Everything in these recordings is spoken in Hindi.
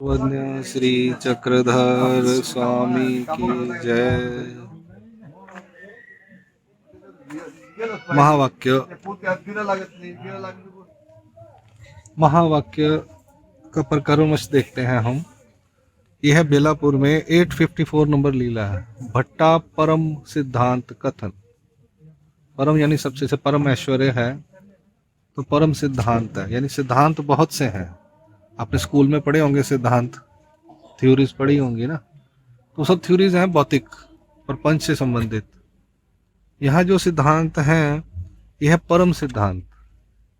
वन्य श्री चक्रधर स्वामी की जय। महावाक्य महावाक्य का प्रकर्मश देखते हैं हम। यह बेलापुर में 854 नंबर लीला है। भट्टा परम सिद्धांत कथन। परम यानी सबसे से परम ऐश्वर्य है, तो परम सिद्धांत है यानी सिद्धांत बहुत से हैं। आपने स्कूल में पढ़े होंगे सिद्धांत, थ्योरीज पढ़ी होंगी ना, तो सब थ्योरीज हैं भौतिक प्रपंच से संबंधित। यहाँ जो सिद्धांत हैं यह परम सिद्धांत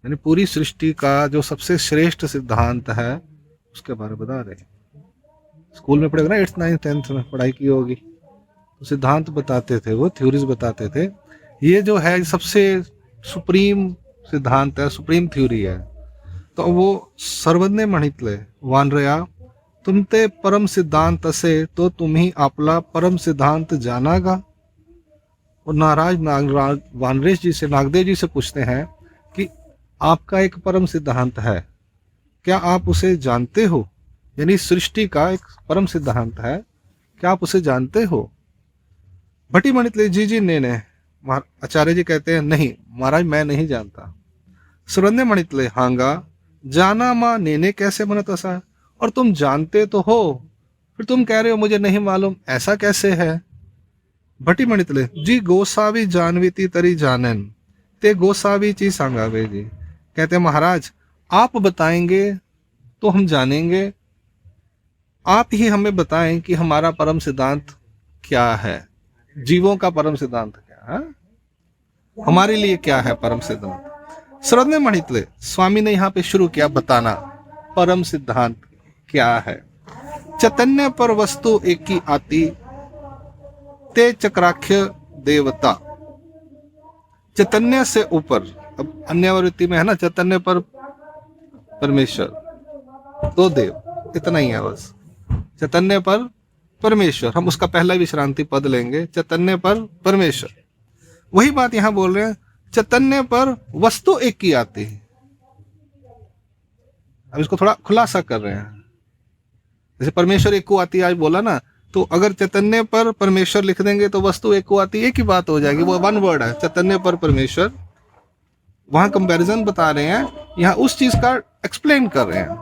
यानी पूरी सृष्टि का जो सबसे श्रेष्ठ सिद्धांत है उसके बारे में बता रहे हैं। स्कूल में पढ़ेगा ना, 8th 9th 10th में पढ़ाई की होगी, तो सिद्धांत बताते थे, वो थ्योरीज बताते थे। ये जो है सबसे सुप्रीम सिद्धांत है, सुप्रीम थ्योरी है। तो वो सर्वज्ञ म्हणितले वानरया तुमते परम सिद्धांत असे तो तुम्ही आपला परम सिद्धांत जानागा। और नाराज वानरेश जी से, नागदेव जी से पूछते हैं कि आपका एक परम सिद्धांत है, क्या आप उसे जानते हो? यानी सृष्टि का एक परम सिद्धांत है, क्या आप उसे जानते हो? भट्टी मणितले जी ने। आचार्य जी कहते हैं नहीं महाराज, मैं नहीं जानता। सुरन्य मणितले हांगा जाना माँ नेने कैसे बनत असा, और तुम जानते तो हो फिर तुम कह रहे हो मुझे नहीं मालूम, ऐसा कैसे है? भट्टी मणितले जी गोसावी जानवीती तरी जानन ते गोसावी ची सांगावे जी। कहते हैं महाराज आप बताएंगे तो हम जानेंगे, आप ही हमें बताएं कि हमारा परम सिद्धांत क्या है, जीवों का परम सिद्धांत क्या है, हमारे लिए क्या है परम सिद्धांत। श्रद्धेय मणितले स्वामी ने यहाँ पे शुरू किया बताना परम सिद्धांत क्या है। चैतन्य पर वस्तु एक ही आती ते चक्राख्य देवता। चैतन्य से ऊपर, अब अन्यवृत्ति में है ना, चैतन्य पर परमेश्वर, दो देव, इतना ही है बस। चैतन्य पर परमेश्वर, हम उसका पहला विश्रांति पद लेंगे, चैतन्य पर परमेश्वर। वही बात यहां बोल रहे हैं, चैतन्य पर वस्तु एक की आती है। अब इसको थोड़ा खुलासा कर रहे हैं। जैसे परमेश्वर एक को आती है आज बोला ना, तो अगर चैतन्य पर परमेश्वर लिख देंगे तो वस्तु एक को आती है, एक ही बात हो जाएगी, वो वन वर्ड है, चैतन्य पर परमेश्वर। वहां कंपैरिजन बता रहे हैं, यहाँ उस चीज का एक्सप्लेन कर रहे हैं।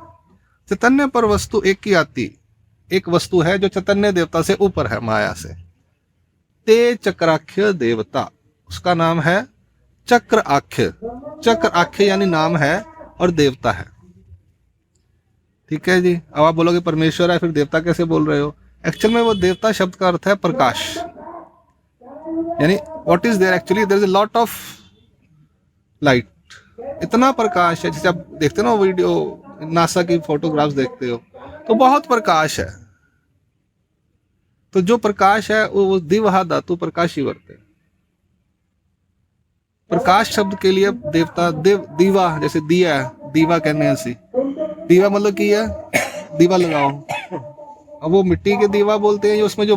चैतन्य पर वस्तु एक की आती, एक वस्तु है जो चैतन्य देवता से ऊपर है, माया से। ते चक्राख्य देवता, उसका नाम है चक्र आख्य। चक्र आख्य यानी नाम है और देवता है। ठीक है जी। अब आप बोलोगे परमेश्वर है फिर देवता कैसे बोल रहे हो? एक्चुअल में वो देवता शब्द का अर्थ है प्रकाश, यानी what is there actually, there is a lot of light. इतना प्रकाश है, जैसे आप देखते हो ना वीडियो, नासा की फोटोग्राफ्स देखते हो तो बहुत प्रकाश है। तो जो प्रकाश है वो दिवहा धातु प्रकाश ही वर्ते। प्रकाश शब्द के लिए देवता दीवा, जैसे दिया है, दीवा कहने हैं ऐसी। दीवा मतलब की है दीवा लगाओ। अब वो मिट्टी के दीवा बोलते हैं, जो उसमें जो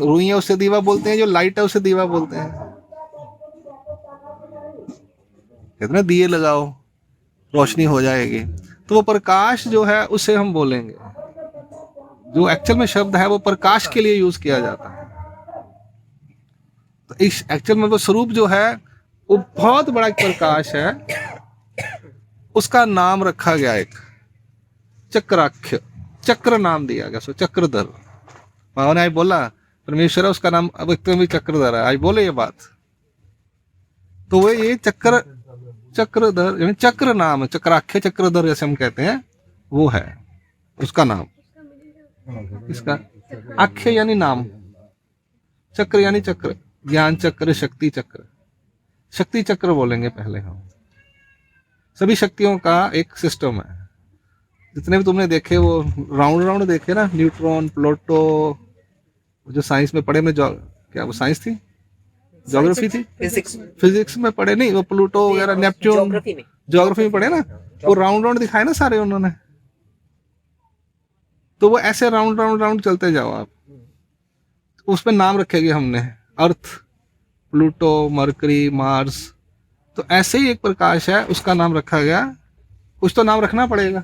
रुई है उससे दीवा बोलते हैं, जो लाइट है उससे दीवा बोलते हैं। कहते ना दिए लगाओ रोशनी हो जाएगी। तो वो प्रकाश जो है उसे हम बोलेंगे। जो एक्चुअल में शब्द है वो प्रकाश के लिए यूज किया जाता है। तो इस एक्चुअल में वो स्वरूप जो है वो बहुत बड़ा एक प्रकाश है, उसका नाम रखा गया एक चक्राख्य, चक्र नाम दिया गया, सो चक्रधर। माँ ने आज बोला परमेश्वर है, उसका नाम अब एक भी चक्रधर है, आज बोले ये बात। तो वो ये चक्रधर यानी चक्र नाम है, चक्राख्य चक्रधर जैसे हम कहते हैं, वो है उसका नाम। इसका आख्य यानी नाम, चक्र यानी चक्र, ज्ञान चक्र, शक्ति चक्र। शक्ति चक्र बोलेंगे पहले हम। सभी शक्तियों का एक सिस्टम है। जितने भी तुमने देखे वो राउंड राउंड देखे ना, न्यूट्रॉन, प्लूटो, जो साइंस में पढ़े में, क्या वो साइंस थी, ज्योग्राफी थी, फिजिक्स में पढ़े नहीं, वो प्लूटो वगैरह, नेपच्यून, ज्योग्राफी में पढ़े ना, वो राउंड राउंड दिखाए ना सारे उन्होंने। तो वो ऐसे राउंड राउंड राउंड चलते जाओ आप, उसमें नाम रखेंगे हमने, अर्थ, प्लूटो, मरकरी, मार्स। तो ऐसे ही एक प्रकाश है, उसका नाम रखा गया, कुछ तो नाम रखना पड़ेगा,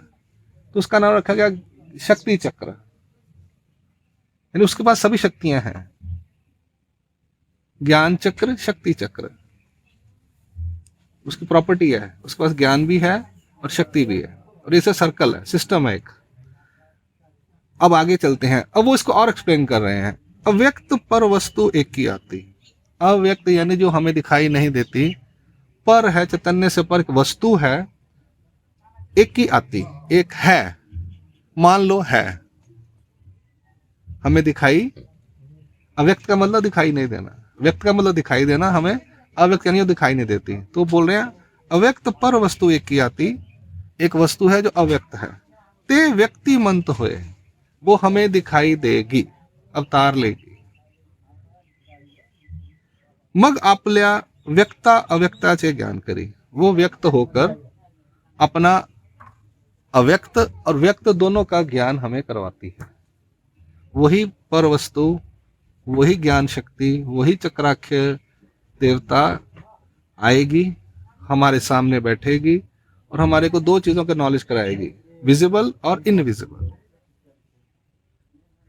तो उसका नाम रखा गया शक्ति चक्र, यानी उसके पास सभी शक्तियां हैं। ज्ञान चक्र, शक्ति चक्र, उसकी प्रॉपर्टी है, उसके पास ज्ञान भी है और शक्ति भी है, और इसे सर्कल है, सिस्टम है एक। अब आगे चलते हैं, अब वो इसको और एक्सप्लेन कर रहे हैं। अव्यक्त पर वस्तु एक की आती। अव्यक्त यानी जो हमें दिखाई नहीं देती, पर है चैतन्य से पर एक वस्तु है, एक की आती, एक है, मान लो है, हमें दिखाई, अव्यक्त का मतलब दिखाई नहीं देना, व्यक्त का मतलब दिखाई देना, हमें अव्यक्त यानी दिखाई नहीं देती। तो बोल रहे हैं अव्यक्त पर वस्तु एक की आती, एक वस्तु है जो अव्यक्त है, ते व्यक्ति मंत हुए, वो हमें दिखाई देगी, अवतार लेगी। मग आपल्या व्यक्ता अव्यक्ताचे ज्ञान करी, वो व्यक्त होकर अपना अव्यक्त और व्यक्त दोनों का ज्ञान हमें करवाती है। वही पर वस्तु, वही ज्ञान शक्ति, वही चक्राख्य देवता आएगी, हमारे सामने बैठेगी और हमारे को दो चीजों का नॉलेज कराएगी, विजिबल और इनविजिबल।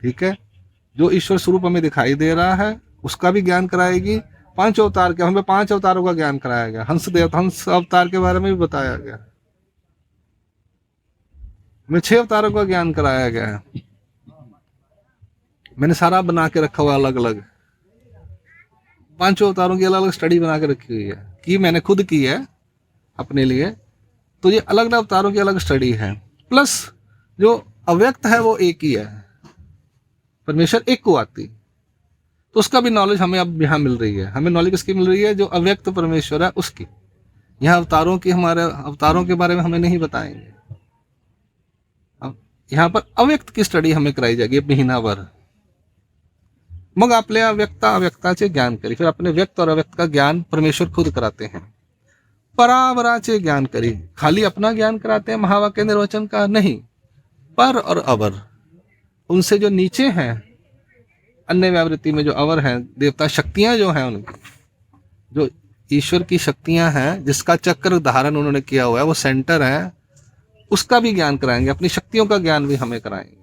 ठीक है, जो ईश्वर स्वरूप हमें दिखाई दे रहा है उसका भी ज्ञान कराएगी। 5 अवतार के, हमें 5 अवतारों का ज्ञान कराया गया, हंस अवतार के बारे में भी बताया गया, हमें 6 अवतारों का ज्ञान कराया गया है। मैंने सारा बना के रखा हुआ अलग अलग, 5 अवतारों की अलग अलग स्टडी बना के रखी हुई है, कि मैंने खुद की है अपने लिए। तो ये अलग अलग अवतारों की अलग स्टडी है, प्लस जो अव्यक्त है वो एक ही है, परमेश्वर एक को आती, तो उसका भी नॉलेज हमें अब यहाँ मिल रही है। हमें नॉलेज किसकी मिल रही है? जो अव्यक्त परमेश्वर है उसकी। यहाँ अवतारों की, हमारे अवतारों के बारे में हमें नहीं बताएंगे, अब यहाँ पर अव्यक्त की स्टडी हमें कराई जाएगी महीना भर। मग आपल्या व्यक्ता अव्यक्ताचे ज्ञान करी, फिर अपने व्यक्त और अव्यक्त का ज्ञान परमेश्वर खुद कराते हैं। परावराचे ज्ञान करी, खाली अपना ज्ञान कराते हैं महावाक्य निर्वचन का नहीं, पर और अवर, उनसे जो नीचे हैं, अन्य व्यावृत्ति में जो अवर हैं, देवता शक्तियां जो हैं उनकी, जो ईश्वर की शक्तियां हैं, जिसका चक्र धारण उन्होंने किया हुआ है, वो सेंटर है, उसका भी ज्ञान कराएंगे, अपनी शक्तियों का ज्ञान भी हमें कराएंगे।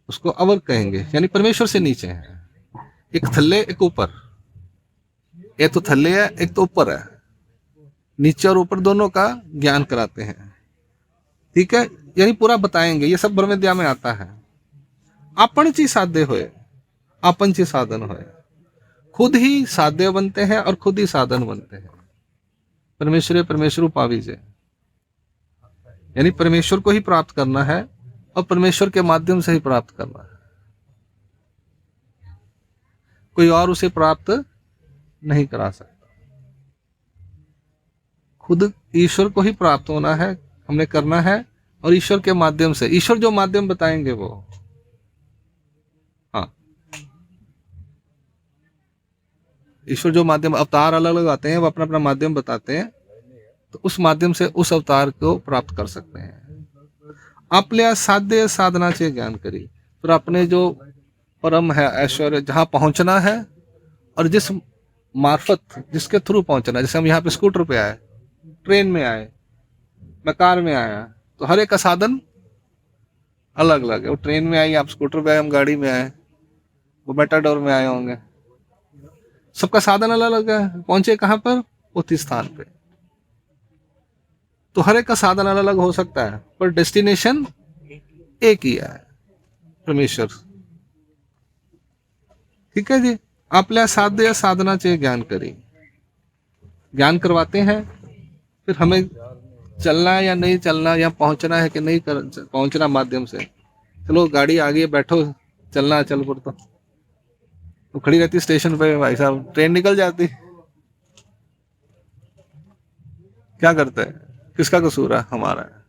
उसको अवर कहेंगे, यानी परमेश्वर से नीचे है, एक थल्ले एक ऊपर, एक तो थल्ले है एक तो ऊपर है, नीचे और ऊपर दोनों का ज्ञान कराते हैं। ठीक है, यानी पूरा बताएंगे, ये सब ब्रह्म विद्या में आता है। आपणची साध्य होए, आपनची साधन होए, खुद ही साध्य बनते हैं और खुद ही साधन बनते हैं। परमेश्वर परमेश्वर पावीजे, यानी परमेश्वर को ही प्राप्त करना है और परमेश्वर के माध्यम से ही प्राप्त करना है, कोई और उसे प्राप्त नहीं करा सकता। खुद ईश्वर को ही प्राप्त होना है, हमने करना है, और ईश्वर के माध्यम से, ईश्वर जो माध्यम बताएंगे वो, हाँ, ईश्वर जो माध्यम, अवतार अलग अलग आते हैं, वो अपना अपना माध्यम बताते हैं, तो उस माध्यम से उस अवतार को प्राप्त कर सकते हैं। आपल्या साध्य साधनाचे ज्ञान करी, फिर अपने जो परम है ऐश्वर्य, जहाँ पहुंचना है और जिस मार्फत, जिसके थ्रू पहुंचना है, जैसे हम यहाँ पे स्कूटर पे आए, ट्रेन में आए, मैं कार में आया, तो हर एक का साधन अलग अलग है। वो ट्रेन में आई, आप स्कूटर पे आए, हम गाड़ी में आए, वो मेटाडोर में आए होंगे, सबका साधन अलग अलग है। पहुंचे कहाँ पर? उस स्थान पे। तो हर एक का साधन अलग अलग हो सकता है, पर डेस्टिनेशन एक ही है, परमेश्वर। ठीक है जी। आपल्या साध्य साधनाचे ज्ञान करी, ज्ञान करवाते हैं, फिर हमें चलना है या नहीं चलना, या पहुंचना है कि नहीं पहुंचना माध्यम से। चलो गाड़ी आ गई, बैठो, चलना है, चल पड़, तो खड़ी रहती स्टेशन पे, भाई साहब ट्रेन निकल जाती, क्या करते हैं? किसका कसूर है? हमारा है।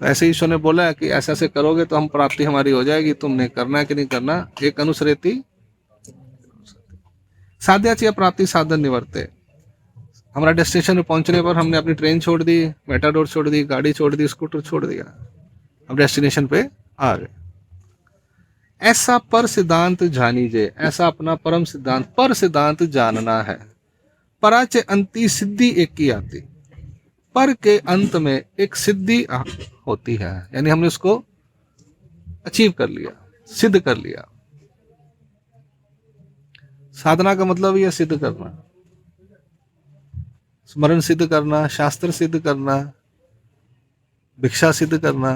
तो ऐसे ईश्वर ने बोला है कि ऐसे ऐसे करोगे तो हम प्राप्ति हमारी हो जाएगी, तुमने करना है कि नहीं करना। एक अनुसरेती साध्याची प्राप्ति साधन निवर्ते, हमारा डेस्टिनेशन पे पहुंचने पर हमने अपनी ट्रेन छोड़ दी, मेटाडोर छोड़ दी, गाड़ी छोड़ दी, स्कूटर छोड़ दिया, हम डेस्टिनेशन पे आ गए। ऐसा पर सिद्धांत जानीजे, ऐसा अपना परम सिद्धांत, पर सिद्धांत जानना है। पराचे अंति सिद्धि एक की आती, पर के अंत में एक सिद्धि होती है, यानी हमने उसको अचीव कर लिया, सिद्ध कर लिया। साधना का मतलब यह सिद्ध करना, स्मरण सिद्ध करना, शास्त्र सिद्ध करना, भिक्षा सिद्ध करना,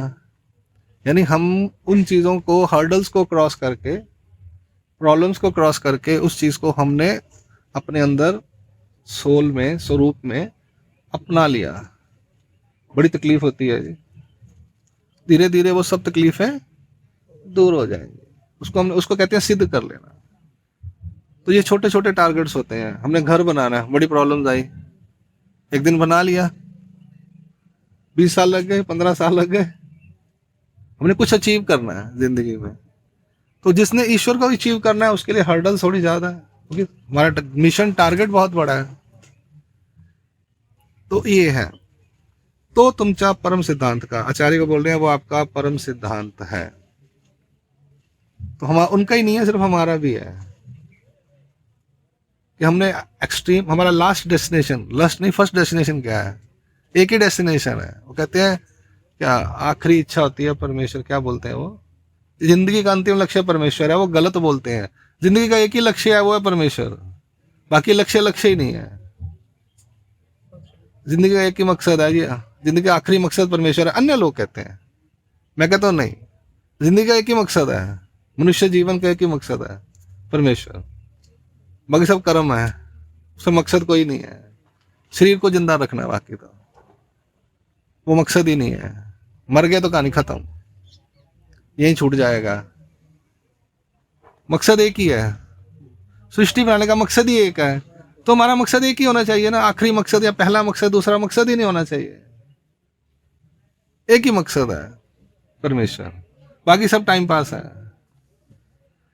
यानी हम उन चीजों को, हर्डल्स को क्रॉस करके, प्रॉब्लम्स को क्रॉस करके उस चीज को हमने अपने अंदर सोल में, स्वरूप में अपना लिया। बड़ी तकलीफ होती है जी, धीरे धीरे वो सब तकलीफें दूर हो जाएंगी। उसको कहते हैं सिद्ध कर लेना। तो ये छोटे छोटे टारगेट्स होते हैं। हमने घर बनाना है, बड़ी प्रॉब्लम्स आई, एक दिन बना लिया, 20 साल लग गए, 15 साल लग गए। हमने कुछ अचीव करना है जिंदगी में, तो जिसने ईश्वर को अचीव करना है उसके लिए हर्डल थोड़ी ज्यादा है, क्योंकि हमारा मिशन टारगेट बहुत बड़ा है। तो ये है, तो तुमचा परम सिद्धांत का, आचार्य को बोल रहे हैं, वो आपका परम सिद्धांत है। तो हम उनका ही नहीं है, सिर्फ हमारा भी है कि हमने एक्सट्रीम, हमारा लास्ट डेस्टिनेशन, लास्ट नहीं फर्स्ट डेस्टिनेशन क्या है, एक ही डेस्टिनेशन है। वो कहते हैं क्या आखिरी इच्छा होती है परमेश्वर, क्या बोलते हैं वो, जिंदगी का अंतिम लक्ष्य परमेश्वर है। वो गलत बोलते हैं, जिंदगी का एक ही लक्ष्य है, वो है परमेश्वर, बाकी लक्ष्य ही नहीं है। जिंदगी का एक ही मकसद है जी, जिंदगी का आखिरी मकसद परमेश्वर है, अन्य लोग कहते हैं, मैं कहता हूँ नहीं, जिंदगी का एक ही मकसद है, मनुष्य जीवन का एक ही मकसद है परमेश्वर, बाकी सब कर्म है, उसका मकसद कोई नहीं है। शरीर को जिंदा रखना है, बाकी तो वो मकसद ही नहीं है। मर गए तो कहानी खत्म, यहीं छूट जाएगा। मकसद एक ही है, सृष्टि बनाने का मकसद ही एक है, तो हमारा मकसद एक ही होना चाहिए ना। आखिरी मकसद या पहला मकसद, दूसरा मकसद ही नहीं होना चाहिए, एक ही मकसद है परमेश्वर, बाकी सब टाइम पास है।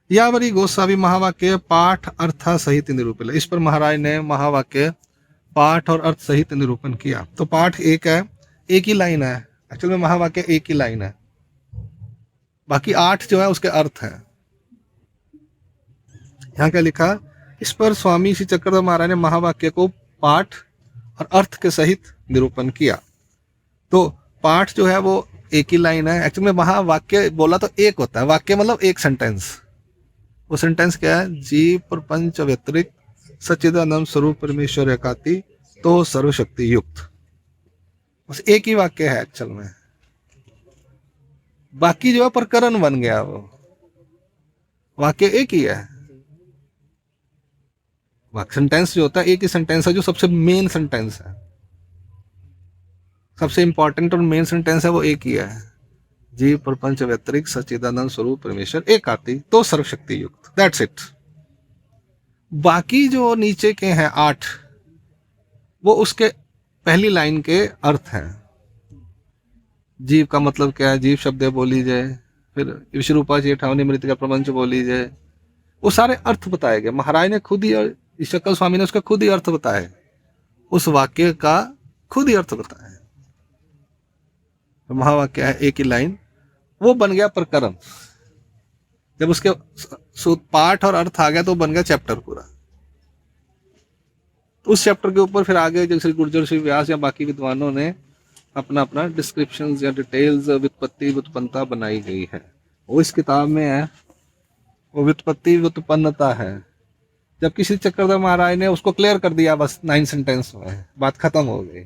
यावरी गोस्वामी महावाक्य पाठ अर्थ सहित निरूपण, इस पर महाराज ने महावाक्य पाठ और अर्थ सहित निरूपण किया। तो पाठ एक है, एक ही लाइन है, एक्चुअल में महावाक्य एक ही लाइन है, बाकी 8 जो है उसके अर्थ है। यहाँ क्या लिखा, इस पर स्वामी श्री चक्रधर महाराज ने महावाक्य को पाठ और अर्थ के सहित निरूपण किया। तो पाठ जो है वो एक ही लाइन है, एक्चुअल में महावाक्य बोला तो एक होता है, वाक्य मतलब एक सेंटेंस। वो सेंटेंस क्या है, जीव प्रपंच व्यतिरिक्त सच्चिदानंद स्वरूप परमेश्वर एकाति तो सर्वशक्ति युक्त, बस एक ही वाक्य है एक्चुअल में। बाकी जो है प्रकरण बन गया, वो वाक्य एक ही है। सेंटेंस जो होता है एक ही सेंटेंस है, जो सबसे मेन सेंटेंस है, सबसे इंपॉर्टेंट और मेन सेंटेंस है, वो एक ही है, जीव प्रपंच व्यतिरिक्त सच्चिदानंद स्वरूप परमेश्वर एकाति तो सर्वशक्ति युक्त, दैट्स इट। बाकी जो नीचे के हैं 8, वो उसके पहली लाइन के अर्थ हैं। जीव का मतलब क्या है, जीव शब्द बोली जाए, फिर विश्वरूपा जी 58 मृत का प्रपंच बोली जाए, वो सारे अर्थ बताए गए। महाराज ने खुद ही, और ईश्वर स्वामी ने उसका खुद ही अर्थ बताए, उस वाक्य का खुद ही अर्थ बताया। तो महावाक्य है एक ही लाइन, वो बन गया प्रकरण। जब उसके पाठ और अर्थ आ गया तो बन गया चैप्टर पूरा। तो उस चैप्टर के ऊपर फिर आगे जो श्री गुर्जर, श्री व्यास या बाकी विद्वानों ने अपना अपना डिस्क्रिप्शन या डिटेल्स, व्युत्पत्ति व्युत्पन्नता बनाई गई है। वो इस किताब में है, वो व्युत्पत्ति व्युत्पन्नता है। जब किसी चक्रधर महाराज ने उसको क्लियर कर दिया, बस 9 सेंटेंस में बात खत्म हो गई।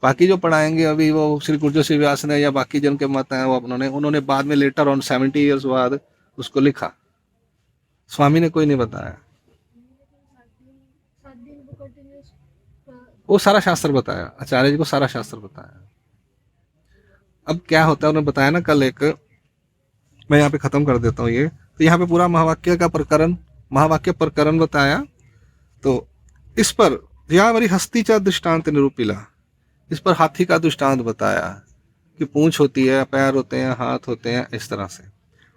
बाकी जो पढ़ाएंगे अभी वो श्री गुर्जर श्री व्यास ने या बाकी जन के मत हैं, वो उन्होंने बाद में लेटर ऑन 70 ईयर्स बाद उसको लिखा, स्वामी ने कोई नहीं बताया। वो सारा शास्त्र बताया, आचार्य जी को सारा शास्त्र बताया। अब क्या होता है, उन्होंने बताया ना कल एक, मैं यहाँ पे खत्म कर देता हूँ ये। तो यहाँ पे पूरा महावाक्य का प्रकरण, महावाक्य प्रकरण बताया। तो इस पर यावरी हस्ती चा दृष्टांत निरूपिला, इस पर हाथी का दृष्टांत बताया कि पूंछ होती है, पैर होते हैं, हाथ होते हैं, इस तरह से।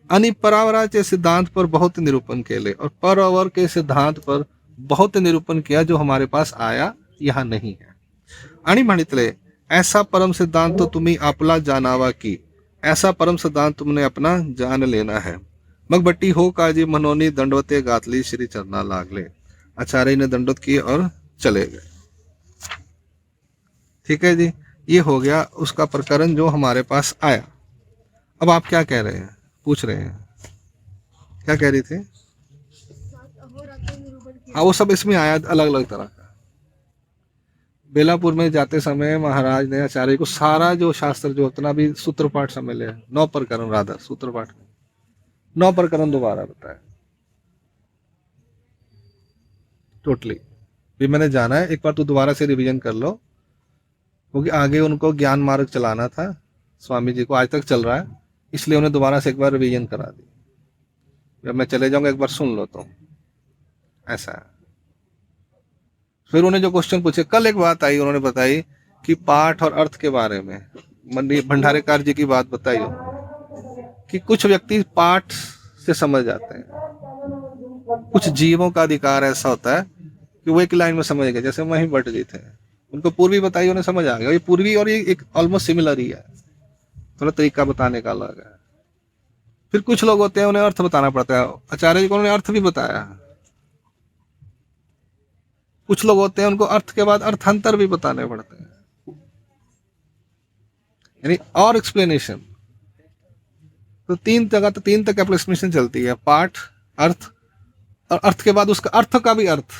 अनि परावरा के सिद्धांत पर बहुत निरूपण के लिए, और परावर के सिद्धांत पर बहुत निरूपण किया जो हमारे पास आया, यहाँ नहीं है। आणि म्हणितले ऐसा परम सिद्धांत तो तुम्हें आपला जानावा की, ऐसा परम सिद्धांत तुमने अपना जान लेना है। मग बट्टी हो काजी मनोनी दंडवते गातली श्री चरना लागले। आचार्य ने दंडवत किए और चले गए। ठीक है जी, ये हो गया उसका प्रकरण जो हमारे पास आया। अब आप क्या कह रहे हैं, पूछ रहे हैं, क्या कह रही थी? हाँ, वो सब इसमें आया अलग अलग तरह का। बेलापुर में जाते समय महाराज ने आचार्य को सारा जो शास्त्र जो उतना भी सूत्र पाठ समय ले, 9 प्रकरण, राधा सूत्र पाठ 9 प्रकरण दोबारा बताया टोटली। भी मैंने जाना है, एक बार तू दोबारा से रिवीजन कर लो, क्योंकि आगे उनको ज्ञान मार्ग चलाना था स्वामी जी को, आज तक चल रहा है, इसलिए उन्हें दोबारा से एक बार रिवीजन करा दी। जब मैं चले जाऊंगा एक बार सुन लो, तो ऐसा है। फिर उन्हें जो क्वेश्चन पूछे, कल एक बात आई, उन्होंने बताई कि पाठ और अर्थ के बारे में भंडारेकार जी की बात बताई कि कुछ व्यक्ति पाठ से समझ जाते हैं, कुछ जीवों का अधिकार ऐसा होता है कि वो एक लाइन में समझ गए, जैसे वहीं भट्ट जी थे, उनको पूर्वी बताई, उन्हें समझ आ गया। ये पूर्वी और ये एक ऑलमोस्ट सिमिलर ही है, थोड़ा तरीका बताने का अलग है। फिर कुछ लोग होते हैं उन्हें अर्थ बताना पड़ता है, आचार्य जी को उन्होंने अर्थ भी बताया। कुछ लोग होते हैं उनको अर्थ के बाद अर्थांतर भी बताने पड़ते हैं, यानी और एक्सप्लेनेशन। तो 3 जगह, तो 3 तक एक्सप्लेनेशन चलती है, पाठ, अर्थ, और अर्थ के बाद उसका अर्थ का भी अर्थ।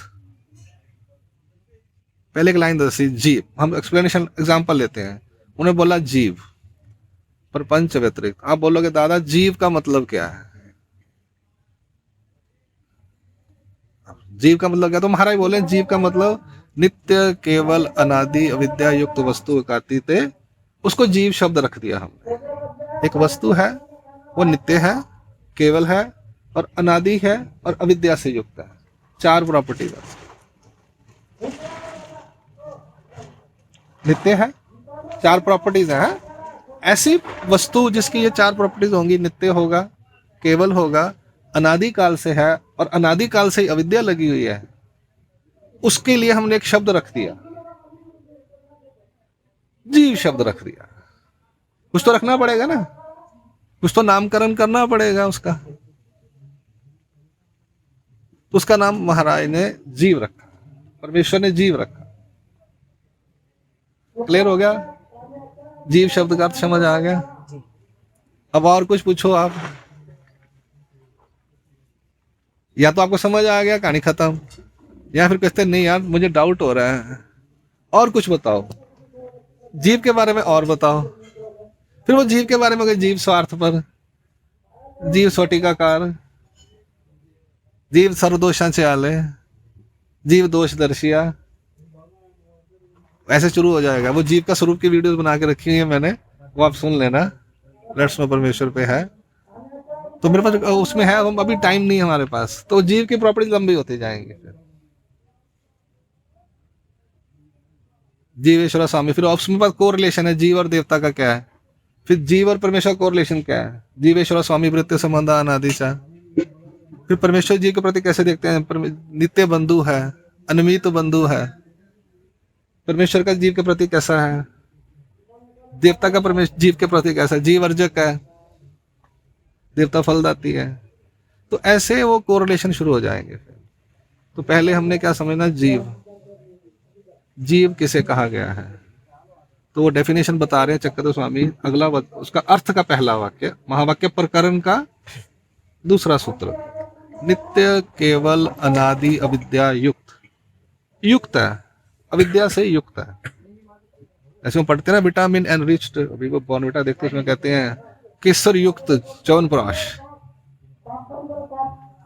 पहले एक लाइन दसी जीव, हम एक्सप्लेनेशन एग्जांपल लेते हैं, उन्हें बोला जीव प्रपंच व्यतिरिक्त। आप बोलोगे दादा जीव का मतलब क्या है, जीव का मतलब क्या? तो महाराज बोले जीव का मतलब नित्य केवल अनादि अविद्या युक्त वस्तु थे, उसको जीव शब्द रख दिया हमने। एक वस्तु है, वो नित्य है, केवल है, और अनादि है, और अविद्या से युक्त है। 4 प्रॉपर्टी बस। नित्य है, 4 प्रॉपर्टीज हैं। ऐसी वस्तु जिसकी ये 4 प्रॉपर्टीज होंगी, नित्य होगा, केवल होगा, अनादिकाल से है, और अनादिकाल से ही अविद्या लगी हुई है, उसके लिए हमने एक शब्द रख दिया, जीव शब्द रख दिया। कुछ तो रखना पड़ेगा ना, कुछ तो नामकरण करना पड़ेगा उसका, तो उसका नाम महाराज ने जीव रखा, परमेश्वर ने जीव रखा। क्लियर हो गया? जीव शब्द का अर्थ समझ आ गया? अब और कुछ पूछो आप, या तो आपको समझ आ गया, कहानी खत्म, या फिर कहते नहीं यार मुझे डाउट हो रहा है, और कुछ बताओ, जीव के बारे में और बताओ। फिर वो जीव के बारे में, जीव स्वार्थ पर, जीव स्वटिकाकार, जीव सर्वदोषांचे आले, जीव दोष दर्शिया, ऐसे शुरू हो जाएगा। वो जीव का स्वरूप की वीडियोस बना के रखी है मैंने, वो आप सुन लेना, लेट्स नो परमेश्वर पे है। तो मेरे पास उसमें है, हम अभी टाइम नहीं है हमारे पास, तो जीव की प्रॉपर्टी लंबी होती जाएंगे। फिर जीवेश्वर स्वामी, फिर उसमें पास को रिलेशन है जीव और देवता का क्या है, फिर जीव और परमेश्वर को रिलेशन क्या है, जीवेश्वर स्वामी वृत्ति संबंध अनादि चा। फिर परमेश्वर जी के प्रति कैसे देखते हैं, नित्य बंधु है, अनमित बंधु है। परमेश्वर का जीव के प्रति कैसा है, देवता का परमेश्वर जीव के प्रति कैसा है, जीव अर्जक है, देवता फलदाती है। तो ऐसे वो कोरिलेशन शुरू हो जाएंगे। तो पहले हमने क्या समझना, जीव, जीव किसे कहा गया है, तो वो डेफिनेशन बता रहे हैं चक्रधर स्वामी। अगला उसका अर्थ का पहला वाक्य, महावाक्य प्रकरण का दूसरा सूत्र, नित्य केवल अनादि अविद्या युक्त, युक्त है, अविद्या से युक्त है। ऐसे हम पढ़ते हैं ना, विटामिन एनरिच्ड, अभी वो बॉर्नविटा देखते हैं, उसमें कहते हैं केसर युक्त च्यवनप्राश।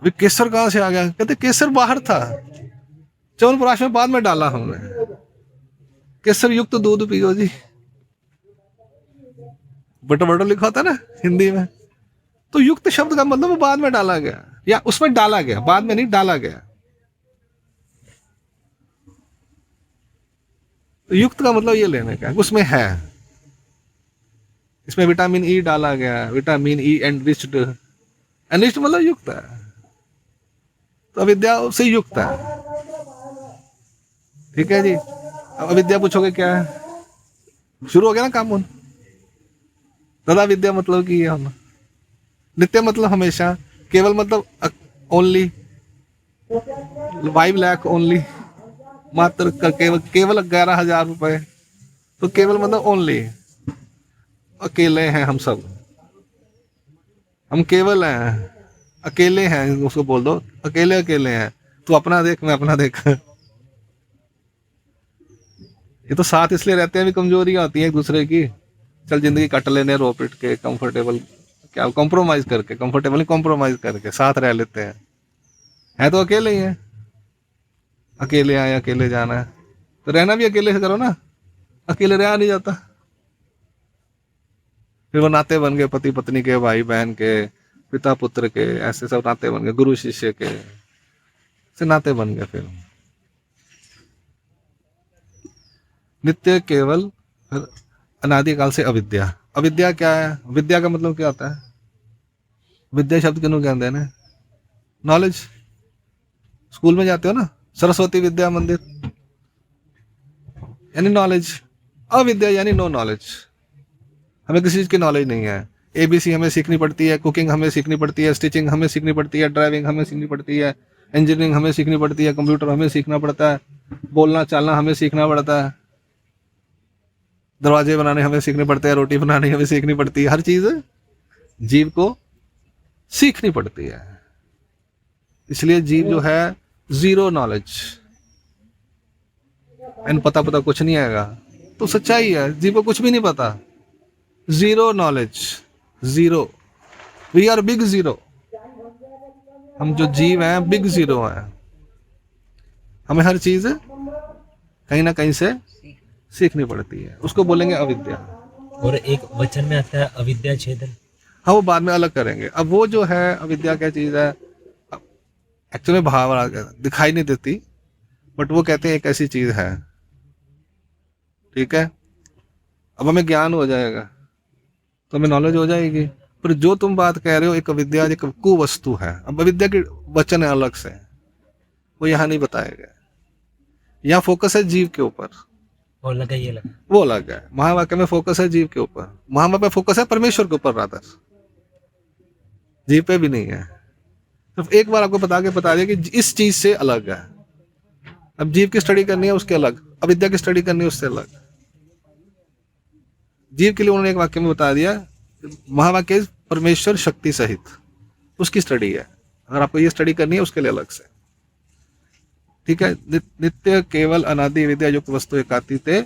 अभी केसर कहां से आ गया, कहते केसर बाहर था, च्यवनप्राश में बाद में डाला हमने। केसर युक्त दूध पियो जी, बटर बटर लिखा होता है ना हिंदी में। तो युक्त शब्द का मतलब वो बाद में डाला गया, या उसमें डाला गया, बाद में नहीं डाला गया। तो युक्त का मतलब ये लेने का, उसमें है, इसमें विटामिन ई डाला गया, विटामिन ई एनरिच्ड, एनरिच्ड मतलब युक्त है, तो अविद्या से युक्त है। ठीक है जी। अब अविद्या पूछोगे क्या है, शुरू हो गया ना काम। दादा विद्या मतलब की है, नित्य मतलब हमेशा, केवल मतलब ओनली, 5 लाख ओनली, मात्र केवल 11,000 रुपए, तो केवल मतलब ओनली, अकेले हैं हम सब, हम केवल हैं, अकेले हैं, उसको बोल दो अकेले अकेले हैं, तू अपना देख मैं अपना देख। ये तो साथ इसलिए रहते हैं भी कमजोरियां होती हैं एक दूसरे की, चल जिंदगी कट लेने रो पिट के कंफर्टेबल, क्या कॉम्प्रोमाइज करके, कंफर्टेबल नहीं कॉम्प्रोमाइज करके साथ रह लेते हैं, है तो अकेले ही है, अकेले आए अकेले जाना है, तो रहना भी अकेले से करो ना, अकेले रहा नहीं जाता। फिर वो नाते बन गए, पति पत्नी के, भाई बहन के, पिता पुत्र के, ऐसे सब नाते बन गए, गुरु शिष्य के, से नाते बन गए फिर। नित्य केवल, फिर अनादिकाल से अविद्या। अविद्या क्या है? विद्या का मतलब क्या होता है? विद्या शब्द किन्हों कहते हैं ना? नॉलेज। स्कूल में जाते हो ना, सरस्वती विद्या मंदिर, यानी नॉलेज। अविद्या यानी नो नॉलेज, हमें किसी चीज की नॉलेज नहीं है। एबीसी हमें सीखनी पड़ती है, कुकिंग हमें सीखनी पड़ती है, स्टिचिंग हमें सीखनी पड़ती है, ड्राइविंग हमें सीखनी पड़ती है, इंजीनियरिंग हमें सीखनी पड़ती है, कंप्यूटर हमें सीखना पड़ता है, बोलना चालना हमें सीखना पड़ता है, दरवाजे बनाने हमें सीखने पड़ते हैं, रोटी बनानी हमें सीखनी पड़ती है, हर चीज जीव को सीखनी पड़ती है। इसलिए जीव जो है जीरो नॉलेज, इन पता पता कुछ नहीं आएगा, तो सच्चाई है, जीव को कुछ भी नहीं पता, zero knowledge, zero. We are big zero, हम जो जीव हैं बिग जीरो हैं, हमें हर चीज कहीं ना कहीं से सीखनी पड़ती है, उसको बोलेंगे अविद्या। और एक वचन में आता है अविद्या छेदन। हाँ वो बाद में अलग करेंगे। अब वो जो है अविद्या क्या चीज है, एक्चुअली भाव दिखाई नहीं देती, बट वो कहते हैं एक ऐसी चीज है, ठीक है। अब हमें ज्ञान हो जाएगा तो हमें नॉलेज हो जाएगी, पर जो तुम बात कह रहे हो एक अविद्या एक कुवस्तु है। अब अविद्या के वचन है अलग से, वो यहाँ नहीं बताया गया, यहाँ फोकस है जीव के ऊपर, और लगा ये लगा वो अलग है। महावाक्य में फोकस है जीव के ऊपर, महावाक्य में फोकस है परमेश्वर के ऊपर, रादर जीव पे भी नहीं है। सिर्फ एक बार आपको बता दिया कि इस चीज से अलग है। अब जीव की स्टडी करनी है उसके अलग, अविद्या की स्टडी करनी है उससे अलग। जीव के लिए उन्होंने एक वाक्य में बता दिया, महावाक्य परमेश्वर शक्ति सहित, उसकी स्टडी है। अगर आपको ये स्टडी करनी है उसके लिए अलग से, ठीक है। नित्य केवल अनादि विद्या युक्त वस्तु एकाती ते,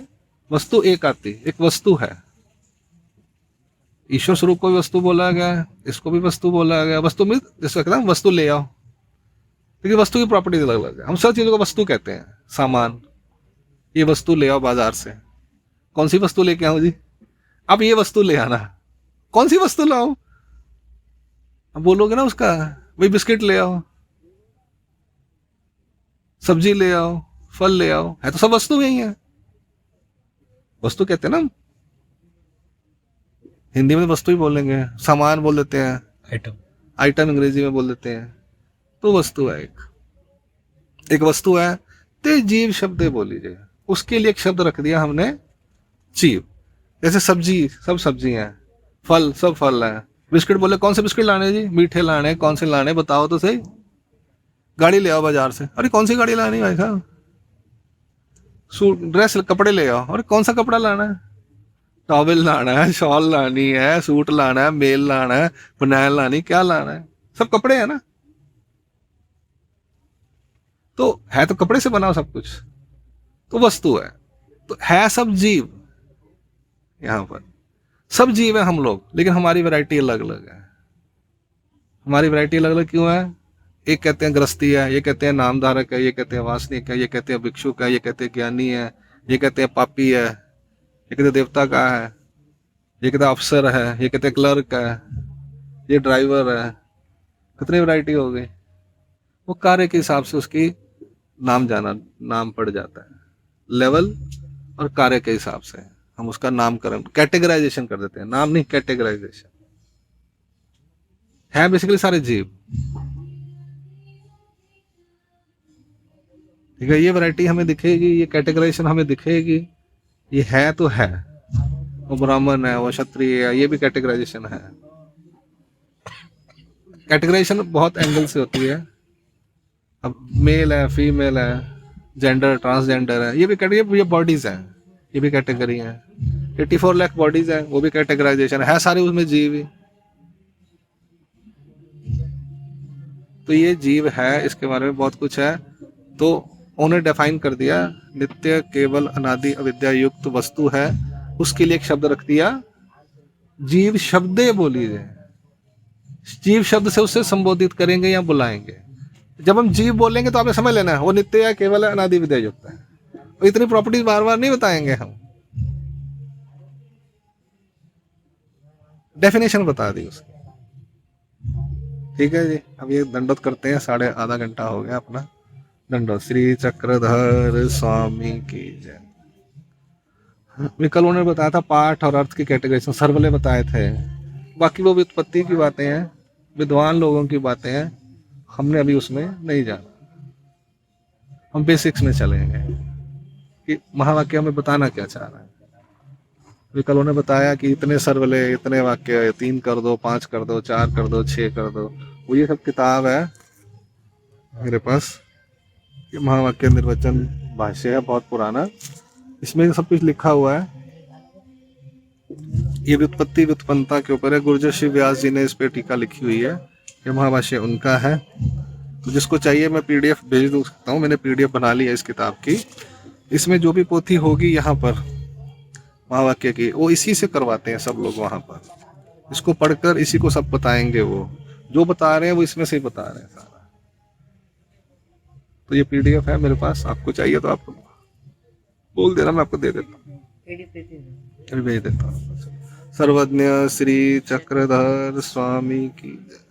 वस्तु एक आती, एक वस्तु है। ईश्वर स्वरूप को भी वस्तु बोला गया है, इसको भी वस्तु बोला गया। वस्तु में जैसे कहते हैं वस्तु ले आओ, लेकिन वस्तु की प्रॉपर्टीज अलग अलग है। हम सब चीजों को वस्तु कहते हैं, सामान, ये वस्तु ले आओ बाजार से, कौन सी वस्तु लेके आऊं जी? अब ये वस्तु ले आना, कौन सी वस्तु लाओ? अब बोलोगे ना उसका, भाई बिस्किट ले आओ, सब्जी ले आओ, फल ले आओ, है तो सब वस्तु यही है, वस्तु कहते हैं ना हम। हिंदी में वस्तु ही बोलेंगे, सामान बोल देते हैं, आइटम, आइटम अंग्रेजी में बोल देते हैं। तो वस्तु है एक वस्तु है। ते जीव शब्द बोल लीजिए, उसके लिए एक शब्द रख दिया हमने जीव। जैसे सब्जी, सब सब्जी हैं, फल सब फल हैं, बिस्किट बोले कौन से बिस्किट लाने जी? मीठे लाने, कौन से लाने बताओ तो सही। गाड़ी ले आओ बाजार से, अरे कौन सी गाड़ी लानी भाई साहब? सूट ड्रेस कपड़े ले आओ, अरे कौन सा कपड़ा लाना है? टॉवेल लाना है, शॉल लानी है, सूट लाना है, मेल लाना है, बनैन लानी, क्या लाना है? सब कपड़े हैं ना, तो है तो कपड़े से बना सब कुछ, तो वस्तु है। तो है सब जीव, यहां पर सब जीव है हम लोग, लेकिन हमारी वैरायटी अलग अलग है। हमारी वैरायटी अलग अलग क्यों है? एक कहते हैं गृहस्थी है, ये कहते हैं नामधारक है, ये कहते हैं वासनिक है, ये कहते हैं भिक्षुक है, ये कहते हैं ज्ञानी है, ये कहते हैं पापी है, ये कहते हैं देवता का है, ये कहते हैं अफसर है, ये कहते हैं क्लर्क है, ये ड्राइवर है। कितनी वैरायटी हो गई? वो कार्य के हिसाब से उसकी नाम जाना, नाम पड़ जाता है, लेवल और कार्य के हिसाब से हम उसका नामकरण, कैटेगराइजेशन कर देते हैं, नाम नहीं, कैटेगराइजेशन है। बेसिकली सारे जीव, ठीक है। ये वैरायटी हमें दिखेगी, ये कैटेगराइजेशन हमें दिखेगी, ये है तो है, वो ब्राह्मण है, वो क्षत्रिय है, ये भी कैटेगराइजेशन है। कैटेगराइजेशन बहुत एंगल से होती है। अब मेल है, फीमेल है, जेंडर, ट्रांसजेंडर है, ये भी कैटेगरी, ये बॉडीज हैं, ये भी कैटेगरी है। 84 लाख बॉडीज है, वो भी कैटेगराइजेशन है सारे उसमें जीव ही। तो ये जीव है, इसके बारे में बहुत कुछ है। तो उन्हें डिफाइन कर दिया, नित्य केवल अनादि अविद्या युक्त वस्तु है, उसके लिए एक शब्द रख दिया जीव शब्दे बोली जाए। जीव शब्द से उसे संबोधित करेंगे या बुलाएंगे। जब हम जीव बोलेंगे तो आपने समझ लेना है वो नित्य है, केवल है, अनादि विद्या युक्त है। और इतनी प्रॉपर्टीज बार बार नहीं बताएंगे हम, डेफिनेशन बता दी उसकी। ठीक है जी, अब ये दंडोत करते हैं, आधा घंटा हो गया अपना। दंडोत। श्री चक्रधर स्वामी की जय। कल उन्होंने बताया था पाठ और अर्थ की कैटेगराइजेशन, सरवले बताए थे। बाकी वो व्युत्पत्ति की बातें हैं, विद्वान लोगों की बातें हैं, हमने अभी उसमें नहीं जाना। हम बेसिक्स में चलेंगे कि महावाक्य हमें बताना क्या चाह रहा है। कल उन्होंने बताया कि इतने सरवले, इतने वाक्य, 3 कर दो, 5 कर दो, 4 कर दो, 6 कर दो। वो ये सब किताब है मेरे पास, ये महावाक्य निर्वचन भाष्य है, बहुत पुराना। इसमें सब कुछ लिखा हुआ है। ये व्युत्पत्ति व्युत्पन्नता के ऊपर है। गुर्जर श्री व्यास जी ने इस पे टीका लिखी हुई है। ये महाभाष्य उनका है। तो जिसको चाहिए मैं पीडीएफ भेज दू सकता हूँ, मैंने पीडीएफ बना ली है इस किताब की। इसमें जो भी पोथी होगी यहाँ पर महावाक्य की, वो इसी से करवाते हैं सब लोग वहाँ पर। इसको पढ़कर इसी को सब बताएंगे, वो जो बता रहे हैं वो इसमें से ही बता रहे हैं सारा। तो ये पीडीएफ है मेरे पास, आपको चाहिए तो आप बोल देना, मैं आपको दे देता हूँ, भेज देता हूँ। सर्वज्ञ श्री चक्रधर स्वामी की जय।